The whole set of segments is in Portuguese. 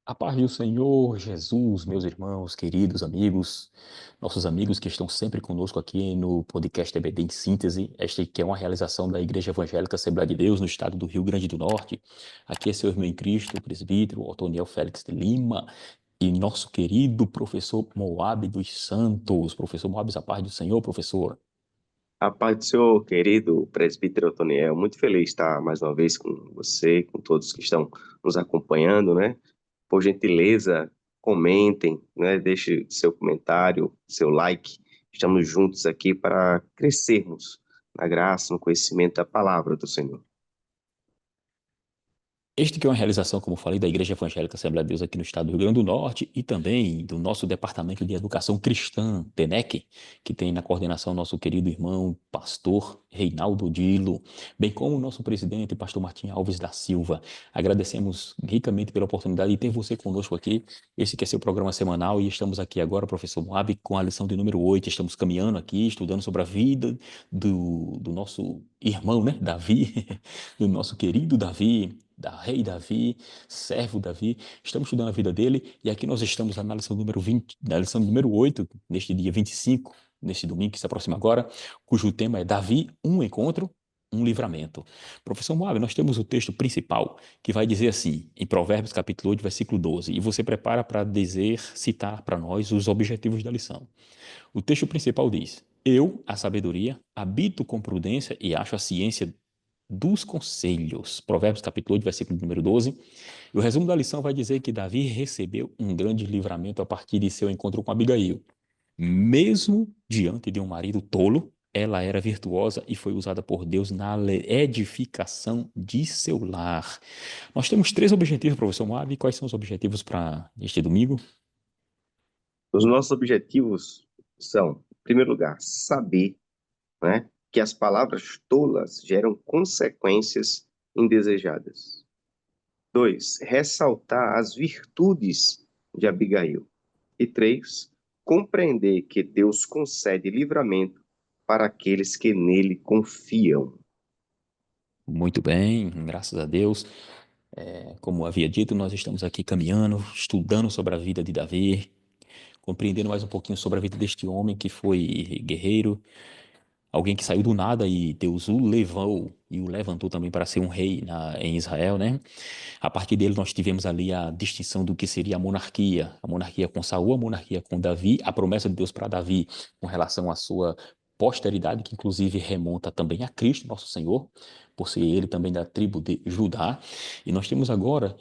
A paz do Senhor Jesus, meus irmãos, queridos amigos, nossos amigos que estão sempre conosco aqui no podcast EBD em Síntese, este que é uma realização da Igreja Evangélica Assembleia de Deus no estado do Rio Grande do Norte. Aqui é seu irmão em Cristo, o presbítero Otoniel Félix de Lima e nosso querido professor Moab dos Santos. Professor Moab, a paz do Senhor, professor. A paz do Senhor, querido presbítero Otoniel, muito feliz de estar mais uma vez com você, com todos que estão nos acompanhando, né? Por gentileza, comentem, né? Deixe seu comentário, seu like. Estamos juntos aqui para crescermos na graça, no conhecimento da palavra do Senhor. Este que é uma realização, como falei, da Igreja Evangélica Assembleia de Deus aqui no estado do Rio Grande do Norte e também do nosso Departamento de Educação Cristã, DENEC, que tem na coordenação nosso querido irmão, pastor Reinaldo Dilo, bem como o nosso presidente, pastor Martim Alves da Silva. Agradecemos ricamente pela oportunidade de ter você conosco aqui. Esse que é seu programa semanal e estamos aqui agora, professor Moab, com a lição de número 8. Estamos caminhando aqui, estudando sobre a vida do nosso irmão, né, Davi, do nosso querido Davi, da rei Davi, servo Davi. Estamos estudando a vida dele e aqui nós estamos na lição número 20, na lição número 8, neste dia 25, neste domingo que se aproxima agora, cujo tema é Davi, um encontro, um livramento. Professor Moab, nós temos o texto principal que vai dizer assim, em Provérbios capítulo 8, versículo 12, e você prepara para dizer, citar para nós os objetivos da lição. O texto principal diz: Eu, a sabedoria, habito com prudência e acho a ciência dos conselhos. Provérbios capítulo 8, versículo número 12. E o resumo da lição vai dizer que Davi recebeu um grande livramento a partir de seu encontro com Abigail. Mesmo diante de um marido tolo, ela era virtuosa e foi usada por Deus na edificação de seu lar. Nós temos três objetivos, professor Moab. Quais são os objetivos para este domingo? Os nossos objetivos são, em primeiro lugar, saber, né, que as palavras tolas geram consequências indesejadas. 2, ressaltar as virtudes de Abigail. E 3, compreender que Deus concede livramento para aqueles que nele confiam. Muito bem, graças a Deus. Como havia dito, nós estamos aqui caminhando, estudando sobre a vida de Davi, compreendendo mais um pouquinho sobre a vida deste homem que foi guerreiro, alguém que saiu do nada e Deus o levou e o levantou também para ser um rei em Israel, né? A partir dele nós tivemos ali a distinção do que seria a monarquia com Saul, a monarquia com Davi, a promessa de Deus para Davi com relação à sua posteridade, que inclusive remonta também a Cristo, nosso Senhor, por ser ele também da tribo de Judá. E nós temos agora,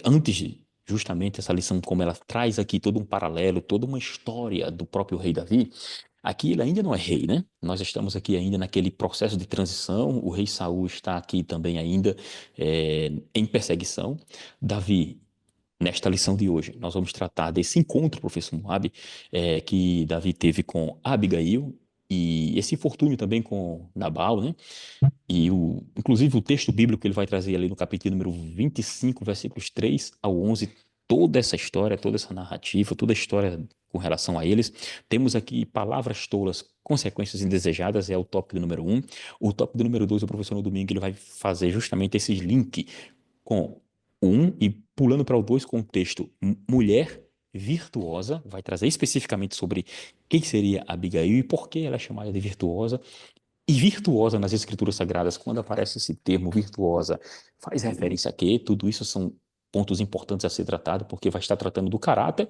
antes de justamente essa lição, como ela traz aqui todo um paralelo, toda uma história do próprio rei Davi, aqui ele ainda não é rei, né? Nós estamos aqui ainda naquele processo de transição. O rei Saul está aqui também ainda em perseguição. Davi, nesta lição de hoje, nós vamos tratar desse encontro, professor Moab, que Davi teve com Abigail e esse infortúnio também com Nabal, né? Inclusive o texto bíblico que ele vai trazer ali no capítulo número 25, versículos 3 ao 11, toda essa história, toda essa narrativa, toda a história com relação a eles. Temos aqui palavras tolas, consequências indesejadas, é o tópico número 1. O tópico número 2, o professor no domingo, ele vai fazer justamente esse link com o 1 e pulando para o 2 com o texto mulher virtuosa, vai trazer especificamente sobre quem seria Abigail e por que ela é chamada de virtuosa. E virtuosa nas Escrituras Sagradas, quando aparece esse termo virtuosa, faz referência a quê? Tudo isso são pontos importantes a ser tratado, porque vai estar tratando do caráter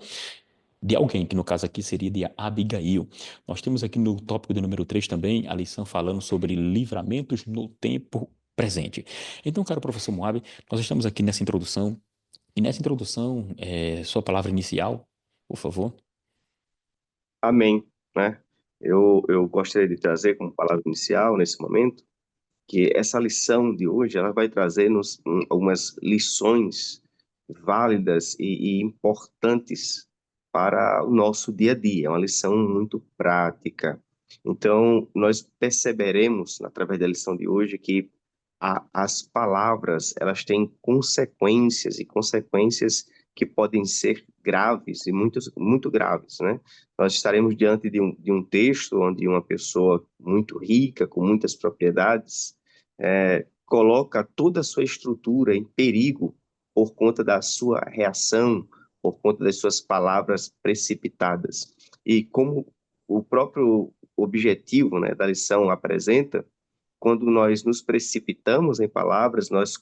de alguém, que no caso aqui seria de Abigail. Nós temos aqui no tópico de número 3 também a lição falando sobre livramentos no tempo presente. Então, caro professor Moab, nós estamos aqui nessa introdução, e nessa introdução, sua palavra inicial, por favor. Amém, né? Eu gostaria de trazer como palavra inicial, nesse momento, que essa lição de hoje, ela vai trazer-nos algumas lições válidas e importantes para o nosso dia a dia. É uma lição muito prática. Então, nós perceberemos, através da lição de hoje, que as palavras, elas têm consequências, e consequências que podem ser graves, e muito graves, né? Nós estaremos diante de um texto onde uma pessoa muito rica, com muitas propriedades, coloca toda a sua estrutura em perigo por conta da sua reação, por conta das suas palavras precipitadas. E como o próprio objetivo, né, da lição apresenta, quando nós nos precipitamos em palavras, nós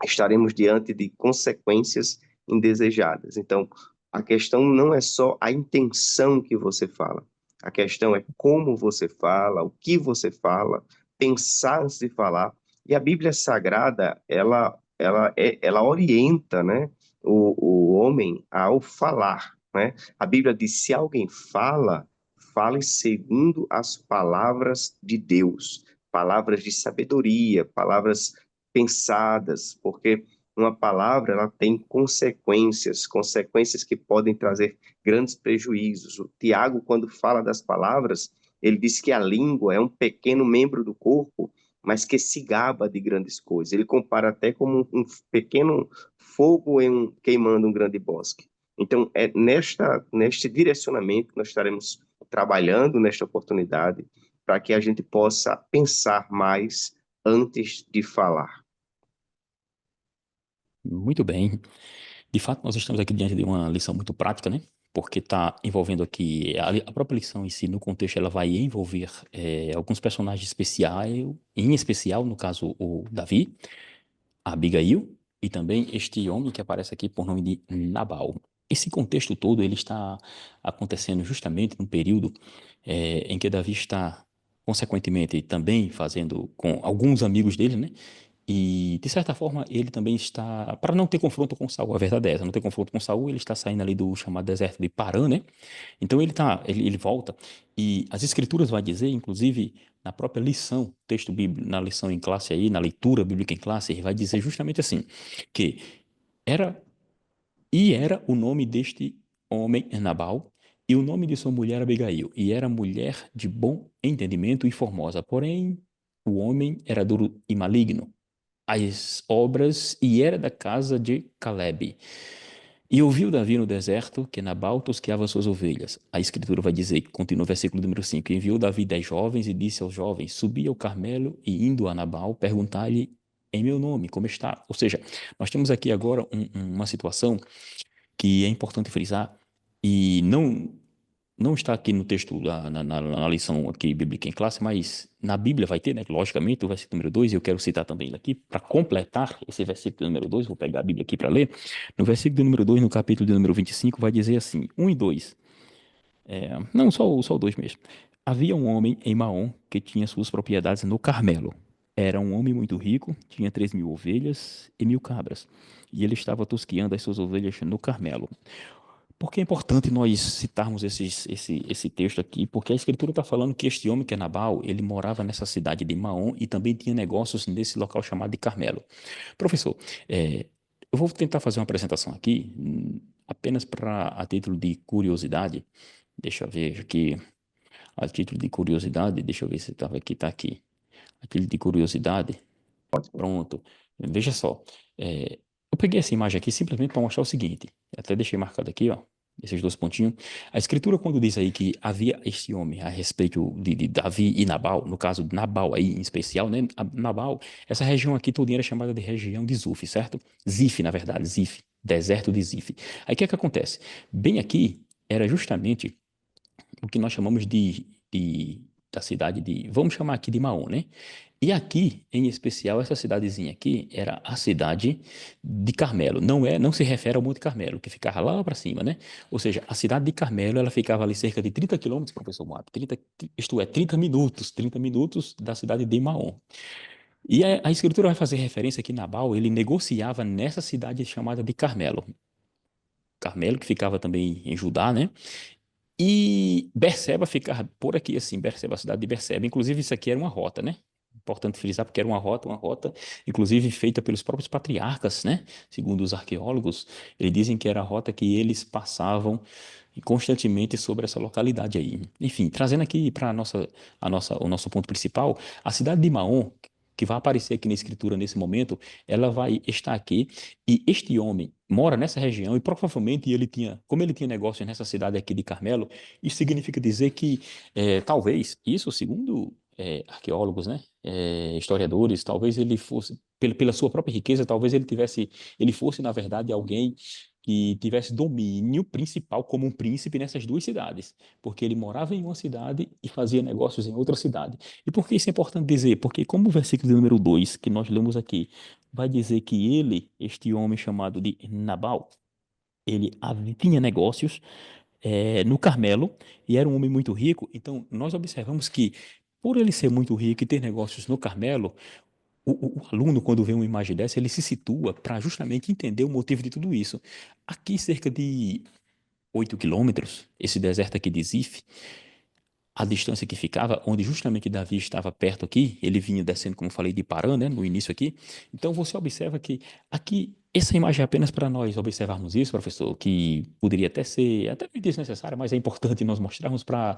estaremos diante de consequências indesejadas. Então, a questão não é só a intenção que você fala, a questão é como você fala, o que você fala, pensar antes de falar. E a Bíblia Sagrada, ela orienta, né, o homem ao falar, né? A Bíblia diz: se alguém fala, fale segundo as palavras de Deus, palavras de sabedoria, palavras pensadas, porque uma palavra ela tem consequências, consequências que podem trazer grandes prejuízos. O Tiago, quando fala das palavras, ele diz que a língua é um pequeno membro do corpo, mas que se gaba de grandes coisas. Ele compara até como um pequeno fogo queimando um grande bosque. Então, é neste direcionamento que nós estaremos trabalhando nesta oportunidade para que a gente possa pensar mais antes de falar. Muito bem. De fato, nós estamos aqui diante de uma lição muito prática, né? Porque está envolvendo aqui a própria lição em si, no contexto, ela vai envolver alguns personagens especiais, em especial, no caso, o Davi, a Abigail e também este homem que aparece aqui por nome de Nabal. Esse contexto todo ele está acontecendo justamente num período em que Davi está, consequentemente, também fazendo com alguns amigos dele, né? E, de certa forma, ele também está, para não ter confronto com Saul, a verdade é essa, não ter confronto com Saul, ele está saindo ali do chamado deserto de Parã, né? Então ele volta, e as escrituras vai dizer, inclusive, na própria lição, texto bíblico, na lição em classe aí, na leitura bíblica em classe, ele vai dizer justamente assim, que era, era o nome deste homem Nabal, e o nome de sua mulher Abigail, e era mulher de bom entendimento e formosa, porém, o homem era duro e maligno, as obras e era da casa de Caleb. E ouviu Davi no deserto que Nabal tosqueava suas ovelhas. A escritura vai dizer, continua o versículo número 5, enviou Davi 10 jovens e disse aos jovens, subi ao Carmelo e indo a Nabal, perguntar-lhe em meu nome, como está? Ou seja, nós temos aqui agora uma situação que é importante frisar e não está aqui no texto, na lição aqui bíblica em classe, mas na Bíblia vai ter, né? Logicamente, o versículo número 2, e eu quero citar também ele aqui, para completar esse versículo número 2, vou pegar a Bíblia aqui para ler. No versículo número 2, no capítulo de número 25, vai dizer assim, 1 e 2, não, só o 2 mesmo. Havia um homem em Maom que tinha suas propriedades no Carmelo. Era um homem muito rico, tinha 3.000 ovelhas e 1.000 cabras. E ele estava tosqueando as suas ovelhas no Carmelo. Por que é importante nós citarmos esse texto aqui? Porque a Escritura está falando que este homem, que é Nabal, ele morava nessa cidade de Maom e também tinha negócios nesse local chamado de Carmelo. Professor, eu vou tentar fazer uma apresentação aqui, apenas para a título de curiosidade. Deixa eu ver aqui, a título de curiosidade, deixa eu ver se estava aqui, está aqui. A título de curiosidade, pronto. Veja só, eu peguei essa imagem aqui simplesmente para mostrar o seguinte. Até deixei marcado aqui, ó, esses dois pontinhos. A escritura, quando diz aí que havia este homem a respeito de Davi e Nabal, no caso de Nabal aí em especial, né? Nabal, essa região aqui toda era chamada de região de Zuf, certo? Zif, na verdade, Zif, deserto de Zif. Aí o que é que acontece? Bem aqui era justamente o que nós chamamos da cidade de, vamos chamar aqui de Maom, né? E aqui, em especial, essa cidadezinha aqui era a cidade de Carmelo. Não se refere ao Monte Carmelo, que ficava lá para cima, né? Ou seja, a cidade de Carmelo, ela ficava ali cerca de 30 quilômetros, professor Moab, 30, isto é, 30 minutos da cidade de Maom. E a escritura vai fazer referência que Nabal, ele negociava nessa cidade chamada de Carmelo. Carmelo, que ficava também em Judá, né? E Berseba ficava por aqui, assim, Berseba, a cidade de Berseba. Inclusive, isso aqui era uma rota, né? Importante frisar, porque era uma rota, inclusive feita pelos próprios patriarcas, né? Segundo os arqueólogos, eles dizem que era a rota que eles passavam constantemente sobre essa localidade aí. Enfim, trazendo aqui para o nosso ponto principal, a cidade de Maom, que vai aparecer aqui na escritura nesse momento, ela vai estar aqui e este homem mora nessa região e provavelmente ele tinha, como ele tinha negócios nessa cidade aqui de Carmelo, isso significa dizer que talvez, isso segundo arqueólogos, né, historiadores, talvez ele fosse pela sua própria riqueza, talvez ele fosse, na verdade, alguém que tivesse domínio principal como um príncipe nessas duas cidades, porque ele morava em uma cidade e fazia negócios em outra cidade. E por que isso é importante dizer? Porque como o versículo de número 2 que nós lemos aqui, vai dizer que ele, este homem chamado de Nabal, tinha negócios no Carmelo e era um homem muito rico. Então, nós observamos que, por ele ser muito rico e ter negócios no Carmelo, o aluno, quando vê uma imagem dessa, ele se situa para justamente entender o motivo de tudo isso. Aqui, cerca de 8 quilômetros, esse deserto aqui de Zif, a distância que ficava, onde justamente Davi estava perto aqui, ele vinha descendo, como falei, de Parã, né, no início aqui. Então você observa que aqui, essa imagem é apenas para nós observarmos isso, professor, que poderia até ser, até meio desnecessária, mas é importante nós mostrarmos para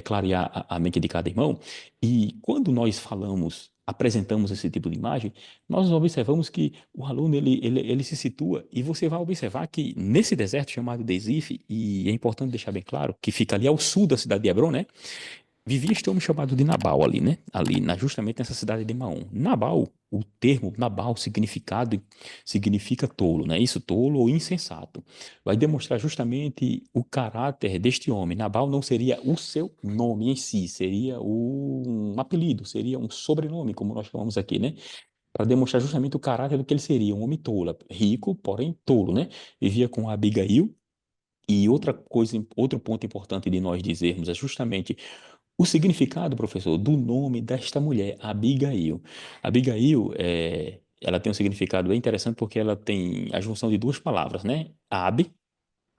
clarear a mente de cada irmão. E quando nós falamos, apresentamos esse tipo de imagem, nós observamos que o aluno ele se situa e você vai observar que nesse deserto chamado Desif, e é importante deixar bem claro que fica ali ao sul da cidade de Hebron, né? Vivia este homem chamado de Nabal ali, né? Ali, justamente nessa cidade de Maom. Nabal, o termo Nabal significa tolo, né? Isso, tolo ou insensato. Vai demonstrar justamente o caráter deste homem. Nabal não seria o seu nome em si, seria um apelido, seria um sobrenome, como nós chamamos aqui, né? Para demonstrar justamente o caráter do que ele seria, um homem tolo, rico, porém tolo, né? Vivia com Abigail. E outra coisa, outro ponto importante de nós dizermos é justamente o significado, professor, do nome desta mulher, Abigail. Abigail, ela tem um significado bem interessante porque ela tem a junção de duas palavras, né? Ab,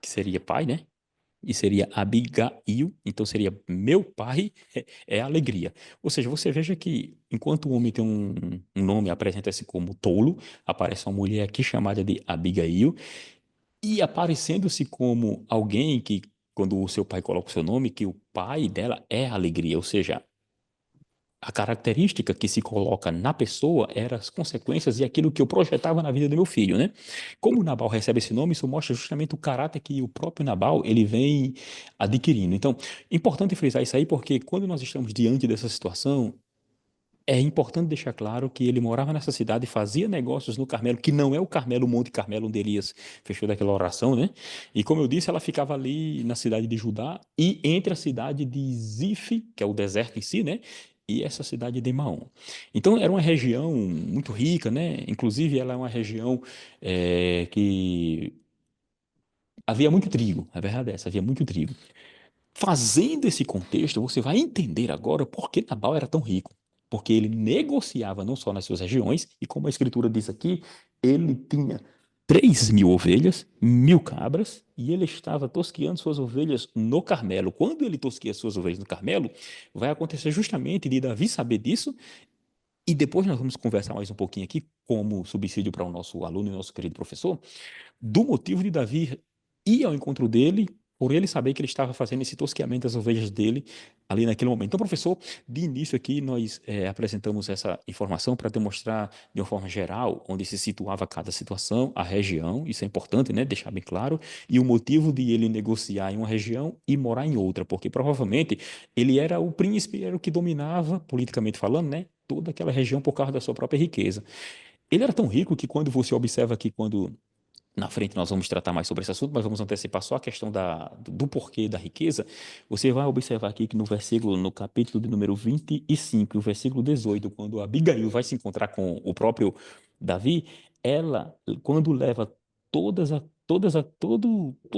que seria pai, né? E seria Abigail, então seria meu pai é alegria. Ou seja, você veja que enquanto o homem tem um nome, apresenta-se como tolo, aparece uma mulher aqui chamada de Abigail, e aparecendo-se como alguém que, quando o seu pai coloca o seu nome, que o pai dela é alegria, ou seja, a característica que se coloca na pessoa eram as consequências e aquilo que eu projetava na vida do meu filho, né? Como o Nabal recebe esse nome, isso mostra justamente o caráter que o próprio Nabal ele vem adquirindo. Então, importante frisar isso aí porque quando nós estamos diante dessa situação, é importante deixar claro que ele morava nessa cidade e fazia negócios no Carmelo, que não é o Carmelo, o Monte Carmelo, onde Elias fechou daquela oração, né? E como eu disse, ela ficava ali na cidade de Judá e entre a cidade de Zif, que é o deserto em si, né? E essa cidade de Maom. Então era uma região muito rica, né? Inclusive ela é uma região que havia muito trigo, a verdade é essa, havia muito trigo. Fazendo esse contexto, você vai entender agora por que Nabal era tão rico. Porque ele negociava não só nas suas regiões, e como a escritura diz aqui, ele tinha 3.000 ovelhas, 1.000 cabras, e ele estava tosqueando suas ovelhas no Carmelo. Quando ele tosqueia suas ovelhas no Carmelo, vai acontecer justamente de Davi saber disso, e depois nós vamos conversar mais um pouquinho aqui, como subsídio para o nosso aluno e nosso querido professor, do motivo de Davi ir ao encontro dele, por ele saber que ele estava fazendo esse tosqueamento das ovelhas dele ali naquele momento. Então, professor, de início aqui nós apresentamos essa informação para demonstrar de uma forma geral onde se situava cada situação, a região, isso é importante, né, deixar bem claro, e o motivo de ele negociar em uma região e morar em outra, porque provavelmente ele era o príncipe, era o que dominava, politicamente falando, né, toda aquela região por causa da sua própria riqueza. Ele era tão rico que quando você observa aqui, quando na frente nós vamos tratar mais sobre esse assunto, mas vamos antecipar só a questão do porquê da riqueza. Você vai observar aqui que no versículo, no capítulo de número 25, o versículo 18, quando Abigail vai se encontrar com o próprio Davi, ela, quando leva todo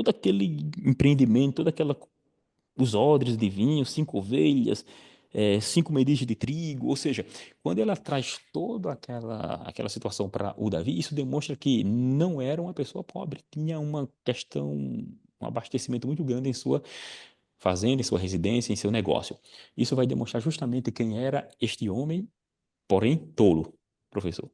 aquele empreendimento, toda aquela os odres de vinho, 5 ovelhas, 5 medijas de trigo, ou seja, quando ela traz toda aquela situação para o Davi, isso demonstra que não era uma pessoa pobre, tinha uma questão, um abastecimento muito grande em sua fazenda, em sua residência, em seu negócio. Isso vai demonstrar justamente quem era este homem, porém tolo, professor.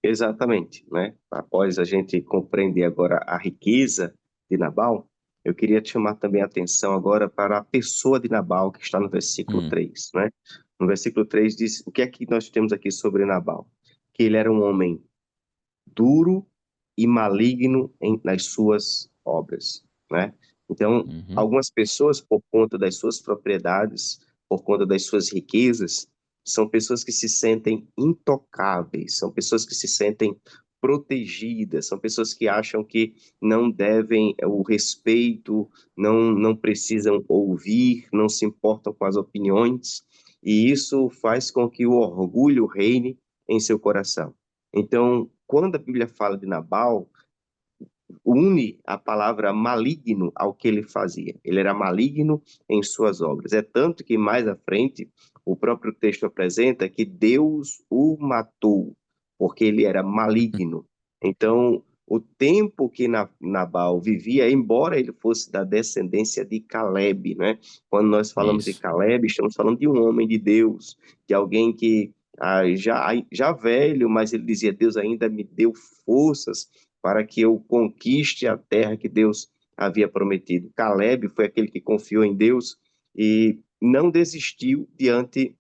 Exatamente, né? Após a gente compreender agora a riqueza de Nabal, eu queria te chamar também a atenção agora para a pessoa de Nabal, que está no versículo Hum, 3, né? No versículo 3 diz, o que é que nós temos aqui sobre Nabal? Que ele era um homem duro e maligno nas suas obras, né? Então, uhum, algumas pessoas, por conta das suas propriedades, por conta das suas riquezas, são pessoas que se sentem intocáveis, são pessoas que se sentem protegidas, são pessoas que acham que não devem o respeito, não precisam ouvir, não se importam com as opiniões, e isso faz com que o orgulho reine em seu coração. Então, quando a Bíblia fala de Nabal, une a palavra maligno ao que ele fazia. Ele era maligno em suas obras. É tanto que mais à frente o próprio texto apresenta que Deus o matou, porque ele era maligno. Então, o tempo que Nabal vivia, embora ele fosse da descendência de Caleb, né? Quando nós falamos de Isso. Caleb, estamos falando de um homem de Deus, de alguém que já velho, mas ele dizia: Deus ainda me deu forças para que eu conquiste a terra que Deus havia prometido. Caleb foi aquele que confiou em Deus e não desistiu diante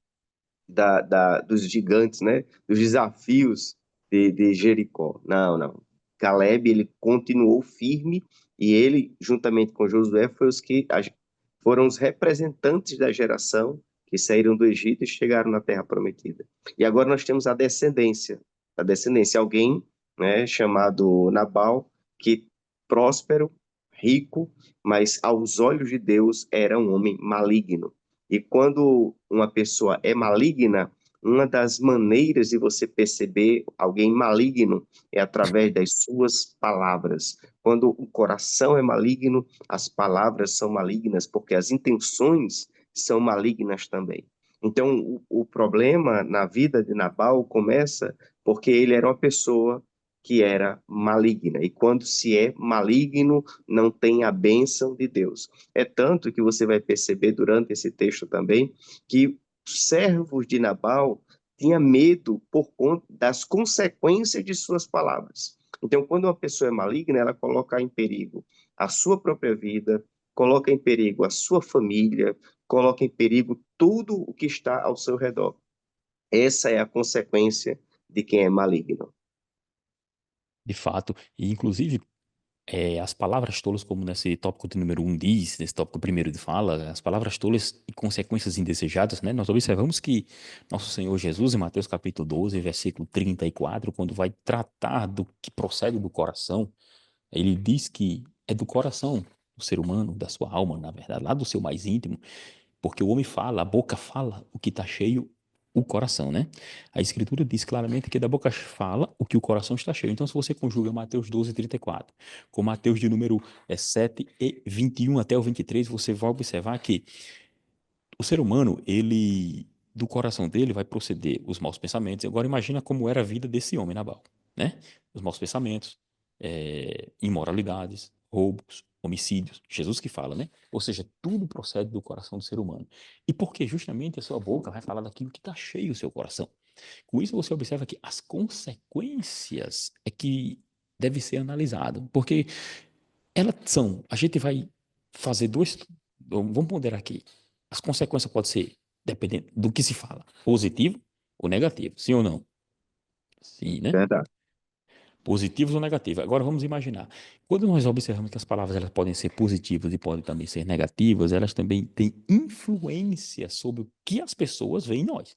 dos gigantes, né? Dos desafios de Jericó. Não, não. Caleb, ele continuou firme e ele, juntamente com Josué, foram os representantes da geração que saíram do Egito e chegaram na Terra Prometida. E agora nós temos a descendência, alguém, né, chamado Nabal, que próspero, rico, mas aos olhos de Deus era um homem maligno. E quando uma pessoa é maligna, uma das maneiras de você perceber alguém maligno é através das suas palavras. Quando o coração é maligno, as palavras são malignas, porque as intenções são malignas também. Então, o problema na vida de Nabal começa porque ele era uma pessoa que era maligna. E quando se é maligno, não tem a bênção de Deus. É tanto que você vai perceber durante esse texto também que os servos de Nabal tinham medo por conta das consequências de suas palavras. Então, quando uma pessoa é maligna, ela coloca em perigo a sua própria vida, coloca em perigo a sua família, coloca em perigo tudo o que está ao seu redor. Essa é a consequência de quem é maligno. De fato. E, inclusive, as palavras tolas, como nesse tópico de número um diz, nesse tópico primeiro de fala, as palavras tolas e consequências indesejadas, né? Nós observamos que nosso Senhor Jesus, em Mateus capítulo 12, versículo 34, quando vai tratar do que procede do coração, ele diz que é do coração do ser humano, da sua alma, na verdade, lá do seu mais íntimo, porque o homem fala, a boca fala o que está cheio, o coração, né? A Escritura diz claramente que da boca fala o que o coração está cheio. Então, se você conjuga Mateus 12, 34, com Mateus de número 7 e 21 até o 23, você vai observar que o ser humano, ele, do coração dele, vai proceder os maus pensamentos. Agora, imagina como era a vida desse homem, Nabal, né? Os maus pensamentos, imoralidades, roubos, homicídios. Jesus que fala, né? Ou seja, tudo procede do coração do ser humano. E porque justamente a sua boca vai falar daquilo que está cheio o seu coração. Com isso, você observa que as consequências é que deve ser analisado. Porque elas são, a gente vai fazer dois, vamos ponderar aqui. As consequências podem ser, dependendo do que se fala, positivo ou negativo, sim ou não? Sim, né? Verdade. Positivos ou negativos. Agora vamos imaginar. Quando nós observamos que as palavras elas podem ser positivas e podem também ser negativas, elas também têm influência sobre o que as pessoas veem em nós,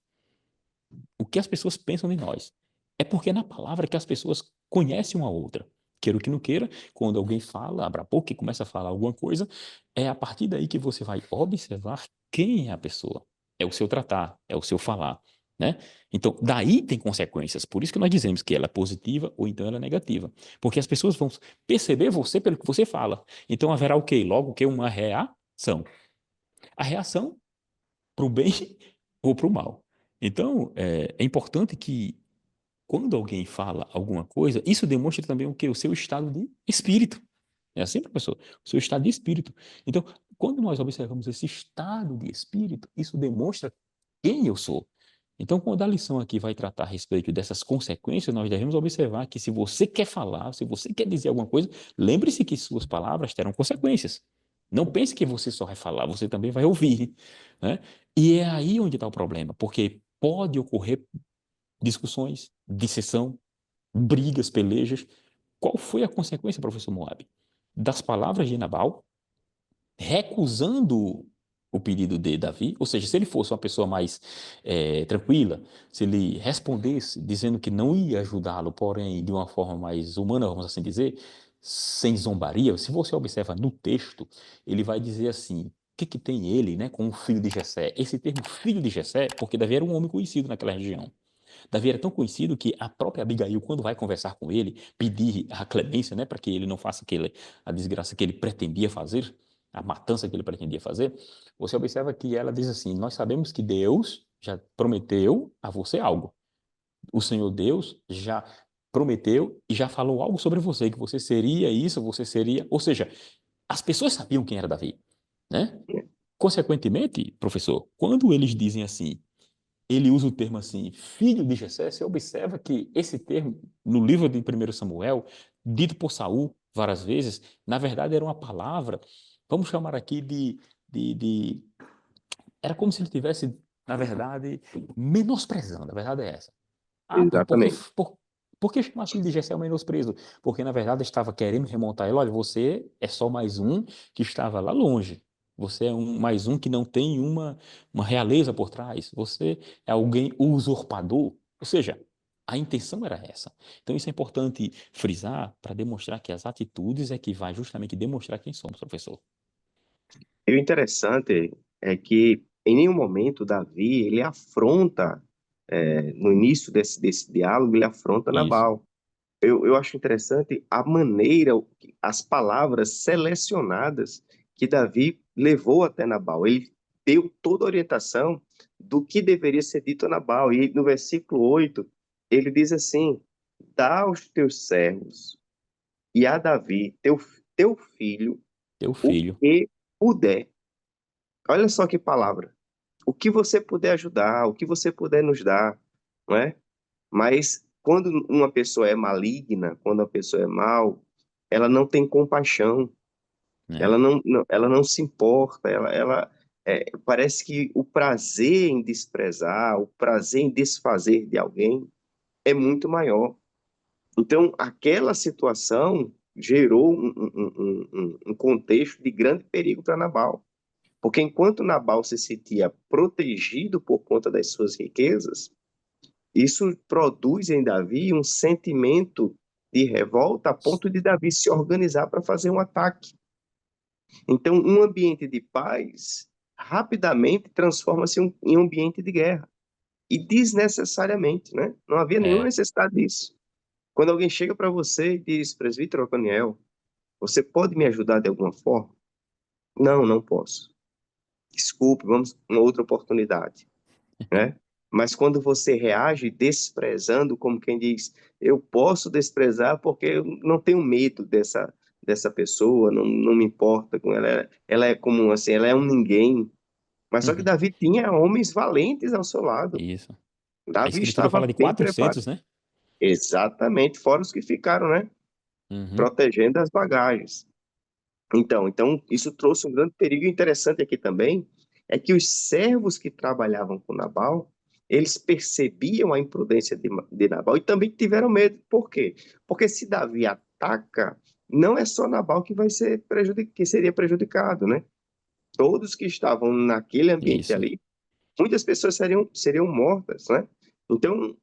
o que as pessoas pensam de nós. É porque é na palavra que as pessoas conhecem uma outra. Queira o que não queira, quando alguém fala, abre a boca e começa a falar alguma coisa, é a partir daí que você vai observar quem é a pessoa. É o seu tratar, é o seu falar, né? Então, daí tem consequências. Por isso que nós dizemos que ela é positiva ou então ela é negativa. Porque as pessoas vão perceber você pelo que você fala. Então, haverá o quê? Logo, o quê? Uma reação. A reação para o bem ou para o mal. Então, é importante que quando alguém fala alguma coisa, isso demonstra também o que? O seu estado de espírito. É assim, professor? O seu estado de espírito. Então, quando nós observamos esse estado de espírito, isso demonstra quem eu sou. Então, quando a lição aqui vai tratar a respeito dessas consequências, nós devemos observar que se você quer falar, se você quer dizer alguma coisa, lembre-se que suas palavras terão consequências. Não pense que você só vai falar, você também vai ouvir, né? E é aí onde está o problema, porque pode ocorrer discussões, dissessão, brigas, pelejas. Qual foi a consequência, professor Moab? Das palavras de Nabal, recusando o pedido de Davi, ou seja, se ele fosse uma pessoa mais tranquila, se ele respondesse dizendo que não ia ajudá-lo, porém de uma forma mais humana, vamos assim dizer, sem zombaria, se você observa no texto, ele vai dizer assim, o que que tem ele, né, com o filho de Jessé? Esse termo filho de Jessé, porque Davi era um homem conhecido naquela região. Davi era tão conhecido que a própria Abigail, quando vai conversar com ele, pedir a clemência, né, para que ele não faça a desgraça que ele pretendia fazer, a matança que ele pretendia fazer, você observa que ela diz assim: Nós sabemos que Deus já prometeu a você algo. O Senhor Deus já prometeu e já falou algo sobre você, que você seria isso, você seria. Ou seja, as pessoas sabiam quem era Davi, né? Consequentemente, professor, quando eles dizem assim, ele usa o termo assim, filho de Jessé, você observa que esse termo, no livro de 1 Samuel, dito por Saul várias vezes, na verdade era uma palavra, vamos chamar aqui de era como se ele estivesse, na verdade, menosprezando, a verdade é essa. Ah, Exatamente. por que chamar filho de Jessé um menosprezo? Porque, na verdade, estava querendo remontar ele. Olha, você é só mais um que estava lá longe. Você é mais um que não tem uma realeza por trás. Você é alguém usurpador. Ou seja, a intenção era essa. Então, isso é importante frisar para demonstrar que as atitudes é que vai justamente demonstrar quem somos, professor. E o interessante é que em nenhum momento Davi ele afronta, no início desse diálogo, ele afronta Isso. Nabal. Eu acho interessante a maneira, as palavras selecionadas que Davi levou até Nabal. Ele deu toda a orientação do que deveria ser dito a Nabal. E no versículo 8 ele diz assim: Dá aos teus servos e a Davi, teu filho, Teu o filho, que puder. Olha só que palavra. O que você puder ajudar, o que você puder nos dar, não é? Mas quando uma pessoa é maligna, quando a pessoa é mal, ela não tem compaixão, né? ela não se importa, parece que o prazer em desprezar, o prazer em desfazer de alguém é muito maior. Então, aquela situação gerou um contexto de grande perigo para Nabal. Porque enquanto Nabal se sentia protegido por conta das suas riquezas, isso produz em Davi um sentimento de revolta a ponto de Davi se organizar para fazer um ataque. Então, um ambiente de paz rapidamente transforma-se em um ambiente de guerra. E desnecessariamente, né? Não havia nenhuma É. necessidade disso. Quando alguém chega para você e diz, presbítero Otoniel, você pode me ajudar de alguma forma? Não, não posso. Desculpe, vamos uma outra oportunidade, né? Mas quando você reage desprezando, como quem diz, eu posso desprezar porque eu não tenho medo dessa pessoa, não me importa com ela, ela é como assim, ela é um ninguém. Mas só que Uhum. Davi tinha homens valentes ao seu lado. Isso. A Davi escritura estava fala de bem preparado. 400, né? Exatamente, fora os que ficaram, né? Uhum. Protegendo as bagagens. Então, isso trouxe um grande perigo. Interessante aqui também é que os servos que trabalhavam com Nabal, eles percebiam a imprudência de Nabal e também tiveram medo. Por quê? Porque se Davi ataca, não é só Nabal que vai ser que seria prejudicado, né? Todos que estavam naquele ambiente Isso. ali, muitas pessoas seriam mortas, né? Então,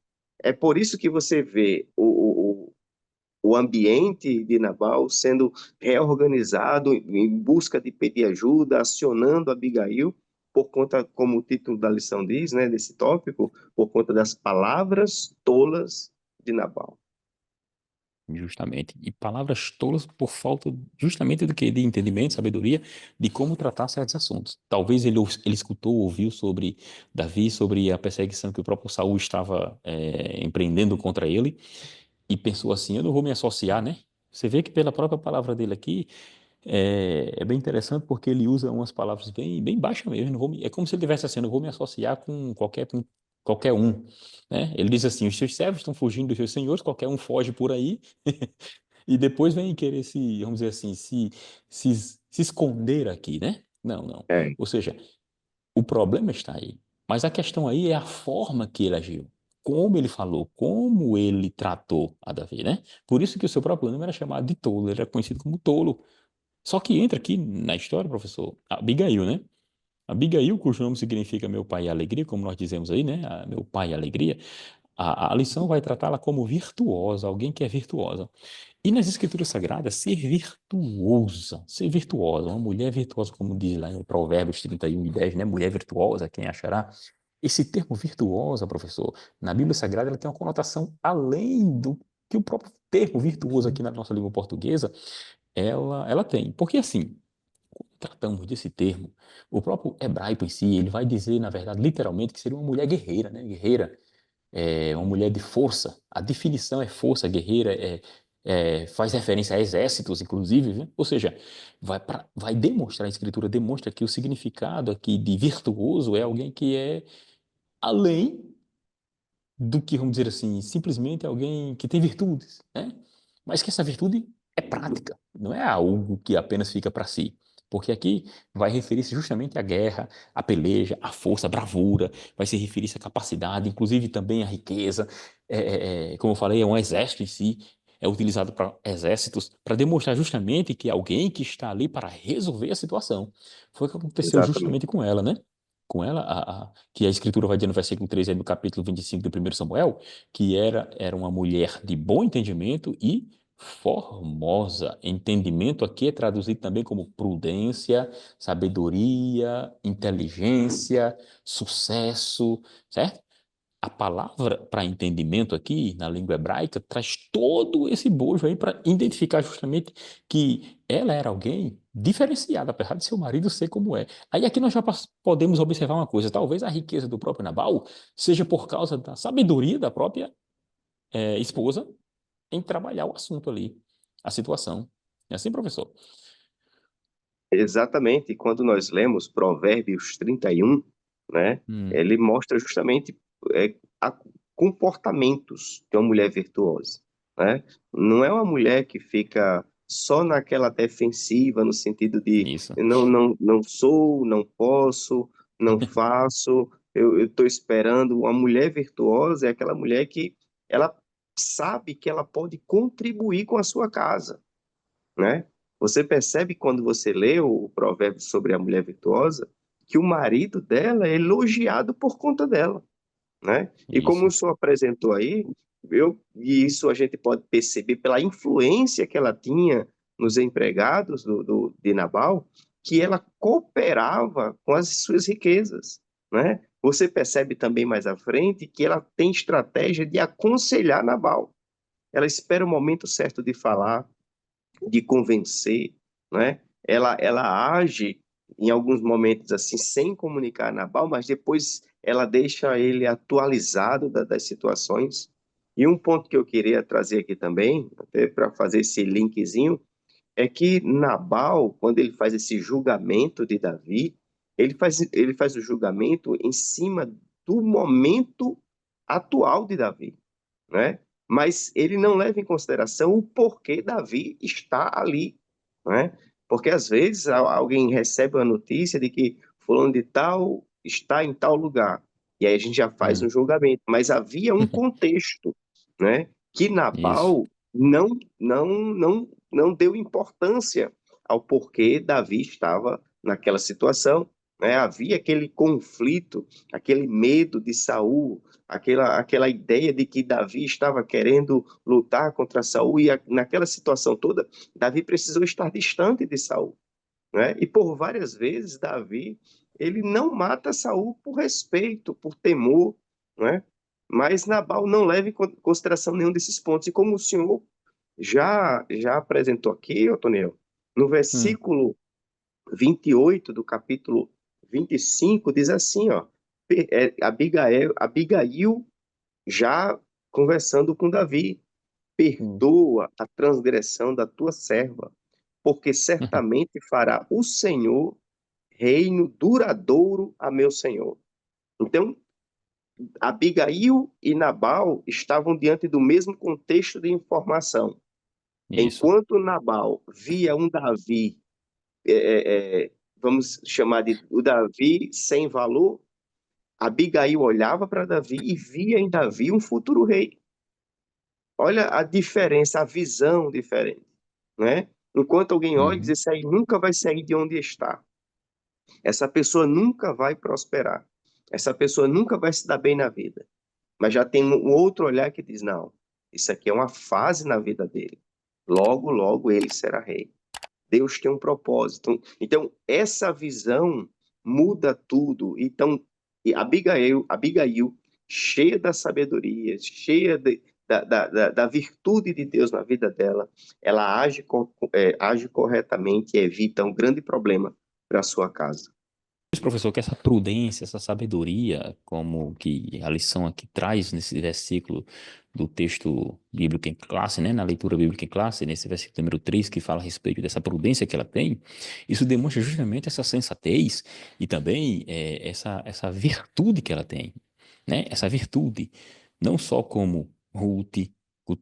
é por isso que você vê o ambiente de Nabal sendo reorganizado em busca de pedir ajuda, acionando Abigail, por conta, como o título da lição diz, né, desse tópico, por conta das palavras tolas de Nabal. Justamente. E palavras tolas por falta justamente do que? De entendimento, sabedoria, de como tratar certos assuntos. Talvez ele escutou, ouviu sobre Davi, sobre a perseguição que o próprio Saul estava empreendendo contra ele, e pensou assim, eu não vou me associar, né? Você vê que pela própria palavra dele aqui, é bem interessante porque ele usa umas palavras bem baixas mesmo. É como se ele tivesse assim, eu não vou me associar com qualquer um, né? Ele diz assim, os seus servos estão fugindo dos seus senhores, qualquer um foge por aí, e depois vem querer vamos dizer assim, se esconder aqui, né? Não, não. É, Ou seja, o problema está aí. Mas a questão aí é a forma que ele agiu. Como ele falou, como ele tratou a Davi, né? Por isso que o seu próprio nome era chamado de tolo, ele era conhecido como tolo. Só que entra aqui na história, professor, Abigail, né? Abigail, cujo nome significa meu pai é alegria, como nós dizemos aí, né? Meu pai é alegria. A lição vai tratá-la como virtuosa, alguém que é virtuosa. E nas Escrituras Sagradas, ser virtuosa, uma mulher virtuosa, como diz lá em Provérbios 31:10, né? Mulher virtuosa, quem achará? Esse termo virtuosa, professor, na Bíblia Sagrada, ela tem uma conotação além do que o próprio termo virtuoso aqui na nossa língua portuguesa, ela tem. Porque assim, quando tratamos desse termo, o próprio hebraico em si, ele vai dizer, na verdade, literalmente, que seria uma mulher guerreira, né? Guerreira, uma mulher de força. A definição é força, guerreira, faz referência a exércitos, inclusive, viu? Ou seja, vai demonstrar, a escritura demonstra que o significado aqui de virtuoso é alguém que é além do que, vamos dizer assim, simplesmente alguém que tem virtudes, né? Mas que essa virtude é prática, não é algo que apenas fica para si. Porque aqui vai referir-se justamente à guerra, à peleja, à força, à bravura, vai se referir-se à capacidade, inclusive também à riqueza. Como eu falei, é um exército em si, é utilizado para exércitos, para demonstrar justamente que é alguém que está ali para resolver a situação. Foi o que aconteceu Exatamente. justamente com ela, né? Com ela, que a escritura vai dizer no versículo 3 aí do capítulo 25 do 1 Samuel, que era uma mulher de bom entendimento e formosa. Entendimento aqui é traduzido também como prudência, sabedoria, inteligência, sucesso, certo? A palavra para entendimento aqui, na língua hebraica, traz todo esse bojo aí para identificar justamente que ela era alguém diferenciada, apesar de seu marido ser como é. Aí aqui nós já podemos observar uma coisa: talvez a riqueza do próprio Nabal seja por causa da sabedoria da própria esposa em trabalhar o assunto ali, a situação. É assim, professor? Exatamente. E quando nós lemos Provérbios 31, né, Hum, ele mostra justamente a comportamentos de uma mulher virtuosa, né? Não é uma mulher que fica só naquela defensiva, no sentido de isso. não sou, não posso, não faço, eu estou esperando. Uma mulher virtuosa é aquela mulher que ela sabe que ela pode contribuir com a sua casa, né? Você percebe quando você lê o provérbio sobre a mulher virtuosa que o marido dela é elogiado por conta dela, né? E como o Isso. senhor apresentou aí, e isso a gente pode perceber pela influência que ela tinha nos empregados de Nabal, que ela cooperava com as suas riquezas, né? Você percebe também mais à frente que ela tem estratégia de aconselhar Nabal. Ela espera o momento certo de falar, de convencer, né? Ela age em alguns momentos assim sem comunicar a Nabal, mas depois ela deixa ele atualizado das situações. E um ponto que eu queria trazer aqui também, até para fazer esse linkzinho, é que Nabal, quando ele faz esse julgamento de Davi, ele faz o julgamento em cima do momento atual de Davi, né? Mas ele não leva em consideração o porquê Davi está ali, né? Porque às vezes alguém recebe uma notícia de que fulano de tal está em tal lugar, e aí a gente já faz um Hum, julgamento, mas havia um contexto, né? Que isso. Nabal não deu importância ao porquê Davi estava naquela situação, né? Havia aquele conflito, aquele medo de Saul, aquela ideia de que Davi estava querendo lutar contra Saul, e naquela situação toda, Davi precisou estar distante de Saul, né? E por várias vezes Davi, ele não mata Saul por respeito, por temor, né? Mas Nabal não leva em consideração nenhum desses pontos. E como o senhor já apresentou aqui, Otoniel, no Hum, versículo 28 do capítulo 25 diz assim, ó, Abigail já conversando com Davi, hum. perdoa a transgressão da tua serva, porque certamente fará o Senhor reino duradouro a meu senhor. Então, Abigail e Nabal estavam diante do mesmo contexto de informação. Isso. Enquanto Nabal via um Davi, vamos chamar de o Davi sem valor, Abigail olhava para Davi e via em Davi um futuro rei. Olha a diferença, a visão diferente, né? Enquanto alguém olha e diz, Uhum. esse aí nunca vai sair de onde está. Essa pessoa nunca vai prosperar. Essa pessoa nunca vai se dar bem na vida. Mas já tem um outro olhar que diz: não, isso aqui é uma fase na vida dele. Logo, logo ele será rei. Deus tem um propósito. Então, essa visão muda tudo. Então, e Abigail, cheia da sabedoria, cheia da virtude de Deus na vida dela, ela age corretamente e evita um grande problema para a sua casa. Diz, professor, que essa prudência, essa sabedoria, como que a lição aqui traz nesse versículo do texto bíblico em classe, né, na leitura bíblica em classe, nesse versículo número 3 que fala a respeito dessa prudência que ela tem, isso demonstra justamente essa sensatez e também essa virtude que ela tem, né, essa virtude, não só como Ruth, o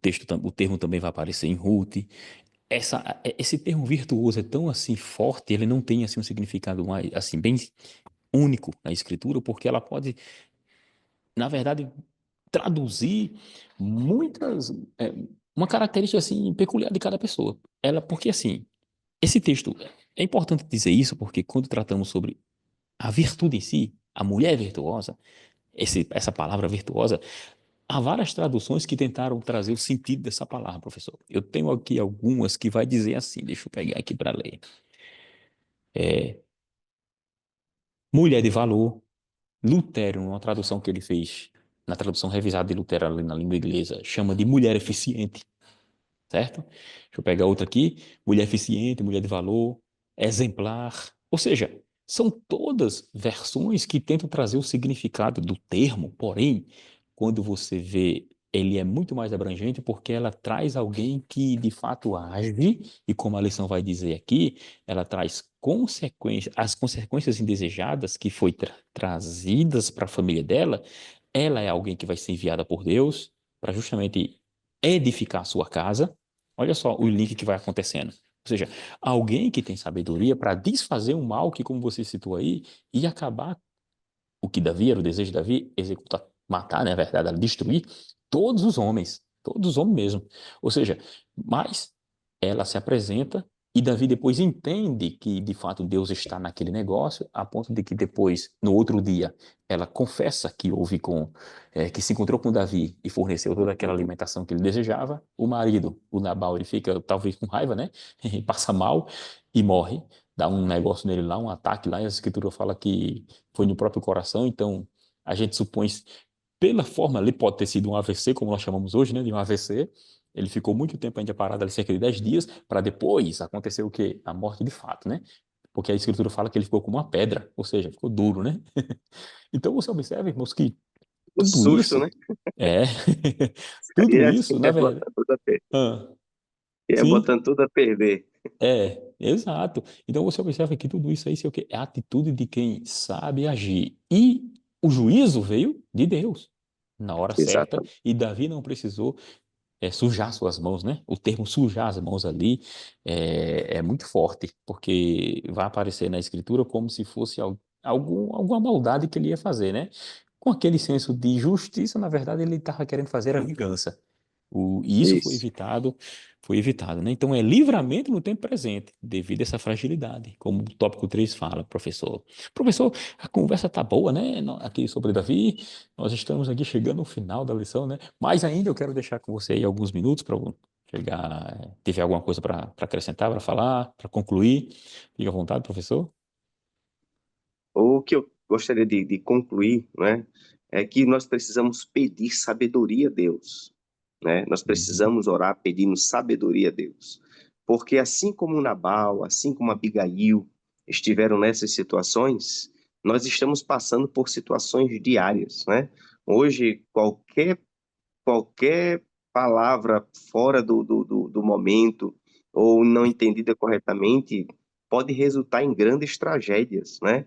termo também vai aparecer em Ruth, esse termo virtuoso é tão assim forte, ele não tem assim um significado mais assim bem único na escritura, porque ela pode, na verdade, traduzir muitas uma característica assim peculiar de cada pessoa. Ela, porque assim, esse texto é importante dizer isso, porque quando tratamos sobre a virtude em si, a mulher virtuosa, essa palavra virtuosa, há várias traduções que tentaram trazer o sentido dessa palavra, professor. Eu tenho aqui algumas que vai dizer assim, deixa eu pegar aqui para ler. Mulher de valor. Lutero, numa tradução que ele fez, na tradução revisada de Lutero ali na língua inglesa, chama de mulher eficiente, certo? Deixa eu pegar outra aqui. Mulher eficiente, mulher de valor, exemplar. Ou seja, são todas versões que tentam trazer o significado do termo, porém, quando você vê, ele é muito mais abrangente porque ela traz alguém que de fato age, e como a lição vai dizer aqui, ela traz consequências, as consequências indesejadas que foi trazidas para a família dela, ela é alguém que vai ser enviada por Deus para justamente edificar a sua casa. Olha só o link que vai acontecendo. Ou seja, alguém que tem sabedoria para desfazer o mal que, como você citou aí, e acabar o que Davi era o desejo de Davi, executar, matar, né, na verdade, destruir todos os homens mesmo. Ou seja, mas ela se apresenta e Davi depois entende que de fato Deus está naquele negócio, a ponto de que depois, no outro dia, ela confessa que que se encontrou com Davi e forneceu toda aquela alimentação que ele desejava. O marido, o Nabal, ele fica talvez com raiva, né? Passa mal e morre. Dá um negócio nele lá, um ataque lá, e a escritura fala que foi no próprio coração, então a gente supõe, pela forma ali, pode ter sido um AVC, como nós chamamos hoje, né, de um AVC. Ele ficou muito tempo ainda parado ali, cerca de 10 dias, para depois acontecer o quê? A morte de fato, né? Porque a escritura fala que ele ficou como uma pedra, ou seja, ficou duro, né? Então você observa, irmãos, que O tudo susto, isso né? é E tudo é, isso, na é verdade. botar tudo a perder. Ah, E é sim, botando tudo a perder. exato. Então você observa que tudo isso aí é o quê? É a atitude de quem sabe agir. E o juízo veio de Deus na hora certa, Exatamente. e Davi não precisou sujar suas mãos, né? O termo sujar as mãos ali é muito forte, porque vai aparecer na escritura como se fosse alguma maldade que ele ia fazer, né? Com aquele senso de justiça, na verdade, ele estava querendo fazer a vingança. E isso Isso. foi evitado, né? Então é livramento no tempo presente, devido a essa fragilidade, como o tópico 3 fala, professor. Professor, a conversa tá boa, né? Aqui sobre Davi, nós estamos aqui chegando ao final da lição, né? Mas ainda eu quero deixar com você aí alguns minutos para chegar, tiver alguma coisa para acrescentar, para falar, para concluir. Fique à vontade, professor. O que eu gostaria de concluir, né, é que nós precisamos pedir sabedoria a Deus, né? Nós Uhum. precisamos orar pedindo sabedoria a Deus. Porque assim como Nabal, assim como Abigail estiveram nessas situações, nós estamos passando por situações diárias, né? Hoje, qualquer palavra fora do momento ou não entendida corretamente pode resultar em grandes tragédias, né?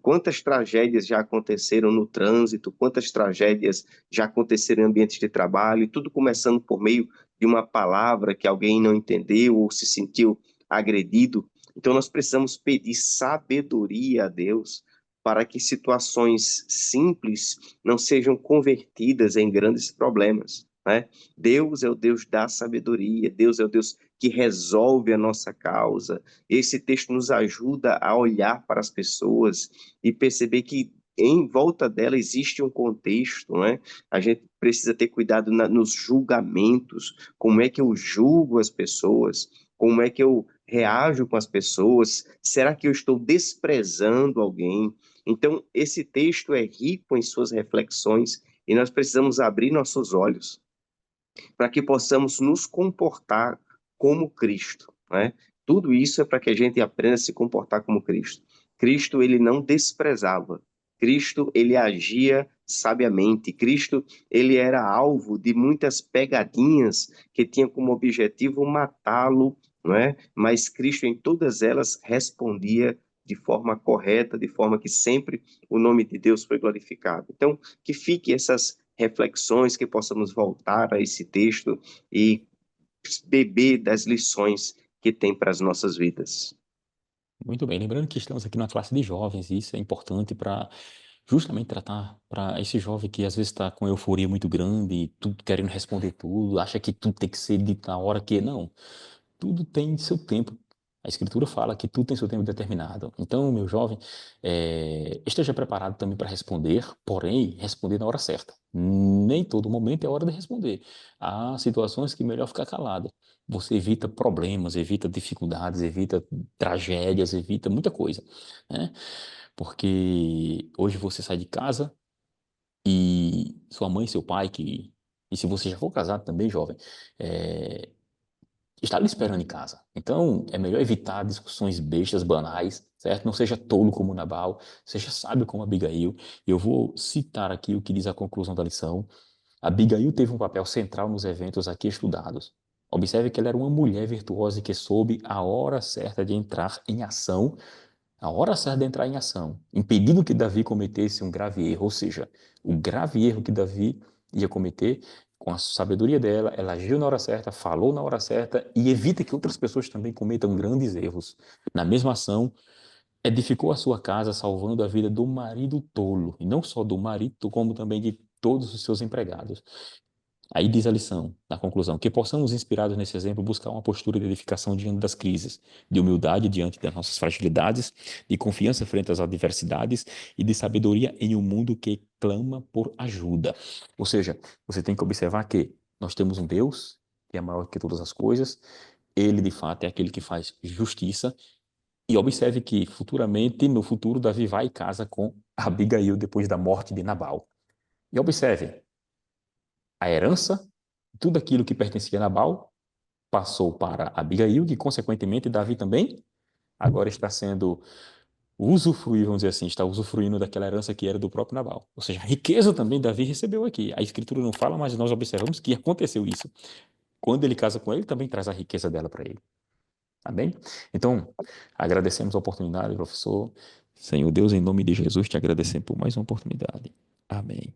Quantas tragédias já aconteceram no trânsito, quantas tragédias já aconteceram em ambientes de trabalho, e tudo começando por meio de uma palavra que alguém não entendeu ou se sentiu agredido. Então, nós precisamos pedir sabedoria a Deus para que situações simples não sejam convertidas em grandes problemas, né? Deus é o Deus da sabedoria, Deus é o Deus que resolve a nossa causa. Esse texto nos ajuda a olhar para as pessoas e perceber que em volta dela existe um contexto, né? A gente precisa ter cuidado nos julgamentos, como é que eu julgo as pessoas, como é que eu reajo com as pessoas, será que eu estou desprezando alguém? Então, esse texto é rico em suas reflexões e nós precisamos abrir nossos olhos para que possamos nos comportar como Cristo, né? Tudo isso é para que a gente aprenda a se comportar como Cristo. Cristo, ele não desprezava. Cristo, ele agia sabiamente. Cristo, ele era alvo de muitas pegadinhas que tinham como objetivo matá-lo, não é? Mas Cristo, em todas elas, respondia de forma correta, de forma que sempre o nome de Deus foi glorificado. Então, que fique essas reflexões, que possamos voltar a esse texto e beber das lições que tem para as nossas vidas. Muito bem, lembrando que estamos aqui na classe de jovens, e isso é importante para justamente tratar para esse jovem que às vezes está com euforia muito grande, e tudo querendo responder tudo, acha que tudo tem que ser dito na hora que não. Tudo tem seu tempo. A Escritura fala que tudo tem seu tempo determinado. Então, meu jovem, esteja preparado também para responder, porém, responder na hora certa. Nem todo momento é hora de responder. Há situações que é melhor ficar calado. Você evita problemas, evita dificuldades, evita tragédias, evita muita coisa, né? Porque hoje você sai de casa e sua mãe, seu pai, e se você já for casado também, jovem, é, está lhe esperando em casa. Então, é melhor evitar discussões bestas, banais, certo? Não seja tolo como Nabal, seja sábio como Abigail. Eu vou citar aqui o que diz a conclusão da lição. Abigail teve um papel central nos eventos aqui estudados. Observe que ela era uma mulher virtuosa e que soube a hora certa de entrar em ação, a hora certa de entrar em ação, impedindo que Davi cometesse um grave erro, ou seja, o grave erro que Davi ia cometer, com a sabedoria dela, ela agiu na hora certa, falou na hora certa e evita que outras pessoas também cometam grandes erros. Na mesma ação, edificou a sua casa, salvando a vida do marido tolo, e não só do marido, como também de todos os seus empregados. Aí diz a lição, na conclusão, que possamos, inspirados nesse exemplo, buscar uma postura de edificação diante das crises, de humildade diante das nossas fragilidades, de confiança frente às adversidades e de sabedoria em um mundo que clama por ajuda. Ou seja, você tem que observar que nós temos um Deus que é maior que todas as coisas, ele de fato é aquele que faz justiça, e observe que futuramente, no futuro, Davi vai e casa com Abigail depois da morte de Nabal. E observe, a herança, tudo aquilo que pertencia a Nabal, passou para Abigail, que consequentemente Davi também agora está sendo usufruir, vamos dizer assim, está usufruindo daquela herança que era do próprio Nabal. Ou seja, a riqueza também Davi recebeu aqui. A Escritura não fala, mas nós observamos que aconteceu isso. Quando ele casa com ele, também traz a riqueza dela para ele. Amém? Então, agradecemos a oportunidade, professor. Senhor Deus, em nome de Jesus, te agradecemos por mais uma oportunidade. Amém.